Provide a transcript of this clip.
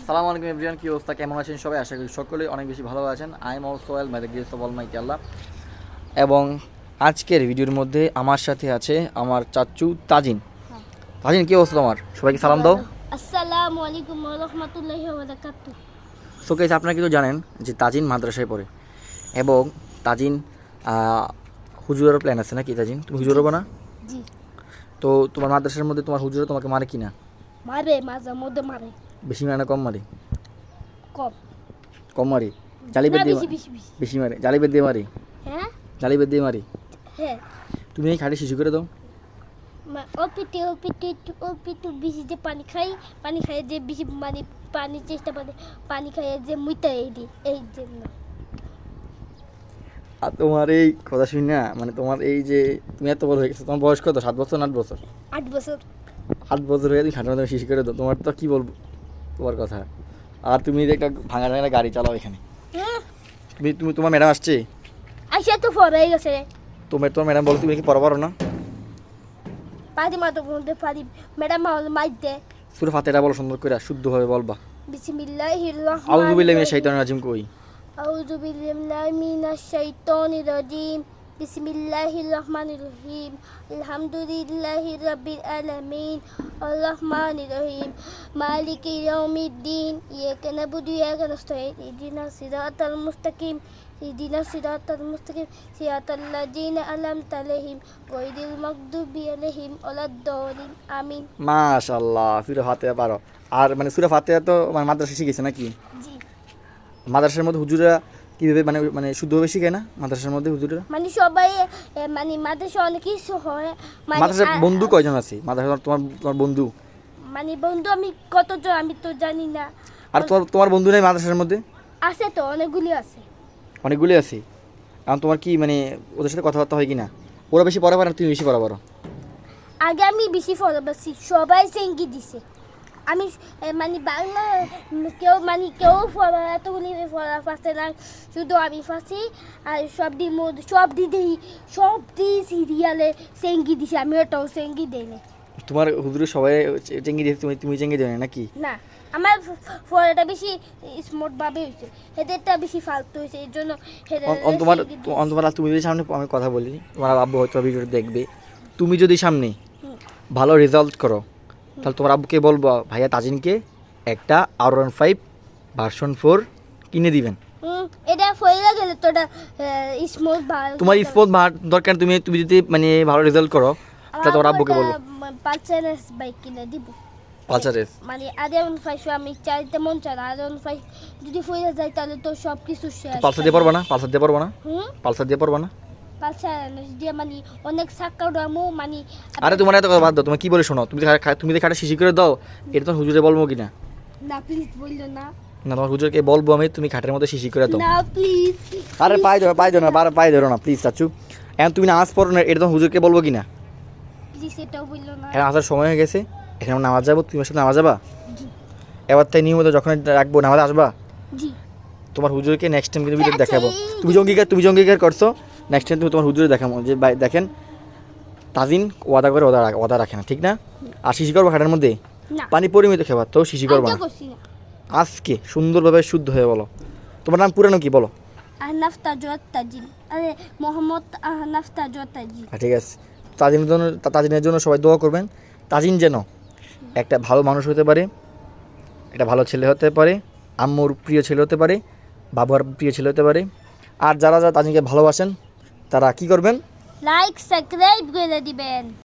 আসসালামু আলাইকুম এভরিওয়ান, কি অবস্থা, কেমন আছেন সবাই? আশা করি সকলেই অনেক বেশি ভালো আছেন। I am also well by the grace of Almighty Allah. এবং আজকের ভিডিওর মধ্যে আমার সাথে আছে আমার চাচু তাজিন। তাজিন, কি অবস্থা তোমার? সবাইকে সালাম দাও। আসসালামু আলাইকুম ওয়া রাহমাতুল্লাহি ওয়া বারাকাতুহু। সো গাইস, আপনারা কিন্তু জানেন যে তাজিন মাদ্রাসায় পড়ে এবং তাজিন হুজুরের প্ল্যান আছে নাকি? তাজিন, তুমি হুজুর হবো না? জি। তো তোমার মাদ্রাসার মধ্যে তোমার হুজুরে তোমাকে মারে কিনা? মারে, মাঝে মধ্যে মারে। বেশি মারে না কম মারে? কম। কম মারে? জালিবের দিয়ে বেশি মারে? জালিবের দিয়ে মারে? হ্যাঁ জালিবের দিয়ে মারে? হ্যাঁ। তুমি এই খাটে শিশু করে দাও। অল্পিতে বেশি যে পানি খাই যে বেশি মানে পানি চেষ্টা করে পানি খাই যে মুইতা এই জন্য। আর তোমার এই কথা শুনি না, মানে তোমার এই যে তুমি এত বড় হয়ে গেছো, তোমার বয়স কত? 7 বছর না 8 বছর? 8 বছর। 8 বছর হয়ে তুমি খাটের মধ্যে শিশু করে দাও, তোমার তো কি বলবো তোমার কথা। আর তুমি যে একটা ভাঙা ভাঙা গাড়ি চালাও এখানে। তুমি তুমি তোমার ম্যাডাম আসছে? আইসা তো পড়ে গেছে। তোমার ম্যাডাম বলো তুমি কি পড়া পারো না? পারি মাত্র বলতে পারি, ম্যাডাম আমাকে মাইর দেয়। সূরা ফাতিহা বলো সুন্দর করে, শুদ্ধভাবে বলবা। বিসমিল্লাহির আউযু রহমানির বিল্লাহি মিনাশ রহিম। শাইতানির রাজিম কই? আউযু বিল্লাহি মিনাশ শাইতানির রাজিম। বিসমিল্লাহির রহমানির রহিম। আলহামদুলিল্লাহি রাব্বিল আলামিন। আর রহমানির রহিম। মালিকি ইয়াউমিদ্দিন। ইয়াকা নাবুদু ওয়া ইয়াকা নাস্তাইন। ইহদিনাস সিরাতাল মুস্তাকিম। সিরাতাল লাযিনা আন'আমতা আলাইহিম গায়রিল মাগদুবি আলাইহিম ওয়ালাদ-দাল্লিন। আমিন। মাশাআল্লাহ, সূরা ফাতিহা পারো। আর মানে সূরা ফাতিহা তো মানে মাদ্রাসা শিখেছে নাকি? জি। মাদ্রাসার মধ্যে হুজুরা কিভাবে মানে মানে শুদ্ধভাবে শিখে না মাদ্রাসার মধ্যে হুজুরা? মানে সবাই মানে মাদ্রাসা অনেক কিছু হয়। মানে মাদ্রাসার বন্ধু কয়জন আছে মাদ্রাসা? তোমার তোমার বন্ধু মানে বন্ধু আমি কতজন আমি তো জানি না। আর তোমার বন্ধু নেই মাদ্রাসার মধ্যে? আছে তো, অনেকগুলি আছে। অনেকগুলি আছে। এখন তোমার কি মানে ওদের সাথে কথাবার্তা হয় কি না? ওরা বেশি পড়া পারে না তুমি বেশি পড়া পারো? আগে আমি বেশি ফলোবাসি, সবাই সেঙ্গি দিছে। আমি মানে বাংলা কেউ এতগুলি পড়া পারছে না, শুধু আমি পারছি। আর সব দি সিরিয়ালে সেঙ্গি দিছে, আমি ওটাও সেঙ্গি দেই না। তোমার হুজুরে সবাই চেঙ্গি দিয়ে তুমি তুমি চেঙ্গি দেবে নাকি? না, আমার পড়াটা বেশি স্মার্ট ভাবে হয়েছে, হেদেরটা বেশি ফালতু হয়েছে, এই জন্য তোমার তুমি যদি সামনে আমি কথা বলি, তোমার আব্বু হয়তো ভিডিওটা দেখবে, তুমি যদি সামনে ভালো রেজাল্ট করো তাহলে তোমার আব্বুকে বলবো ভাইয়া তাজিনকে একটা R15 ভার্সন 4 কিনে দিবেন। এটা ফেলে গেলে তো এটা স্মুথ তোমার স্পোর্ট দরকার, তুমি যদি মানে ভালো রেজাল্ট করো তাহলে তোমার আব্বুকে বলবো পালসার বাইক কিনে দিব। পালসার মানে R15 আমি চাইতে মন চায় না, R15 যদি ফেলে যায় তাহলে তো সব কিছু শেষ। পালসার দিয়ে পারবো না? পালসার দিয়ে পারবো না? পালসার দিয়ে পারবো না? পালসার দিয়ে মানে অনেক সাক্কা উড়ামো মানে। আরে তোমার এত কথা বাদ দাও, তুমি কি বলে শোনো, তুমি যে খাটে শিশি করে দাও, এটা তোমার হুজুরে বলবো কি না? না প্লিজ বললো না। না, তোমার হুজুরকে বলবো আমি তুমি খাটের মধ্যে শিশি করে দাও। না প্লিজ। আরে পায়ে ধরো না প্লিজ চাচু। এখন তুমি নামাজ পড়ো না, এটা তোমার হুজুরকে বলবো কি না? প্লিজ এটাও বললো না। এখন আসার সময় হয়ে গেছে, এখন আমরা নামাজ যাবো, তুমি সাথে নামাজ যাবা? এবার তাই নিয়মিত যখন রাখবো নামাজ আসবা। জি। তোমার হুজুরকে নেক্সট টাইম কিন্তু ভিডিও দেখাবো। তুমি জঙ্গিকার করছো, নেক্সট টাইম তুমি তোমার হুজুরে দেখাবো যে দেখেন তাজিন ওয়াদা করে ওয়াদা রাখে না, ঠিক না? আর শিশি করবো খাটের মধ্যে, পানি পরিমিত খাবার, তো শিশি করবো না। আজকে সুন্দরভাবে শুদ্ধ হয়ে বলো, তোমার নাম পুরানো কি বলো? আহনাফ তাজওয়াত তাজিন। আরে মোহাম্মদ আহনাফ তাজওয়াত তাজিন। ঠিক আছে, তাজিনের জন্য সবাই দোয়া করবেন। তাজিন যেন একটা ভালো মানুষ হতে পারে, একটা ভালো ছেলে হতে পারে, আম্মুর প্রিয় ছেলে হতে পারে, বাবার প্রিয় ছেলে হতে পারে। আর যারা তাজিনকে ভালোবাসেন তারা কি করবেন? লাইক সাবস্ক্রাইব করে দিবেন।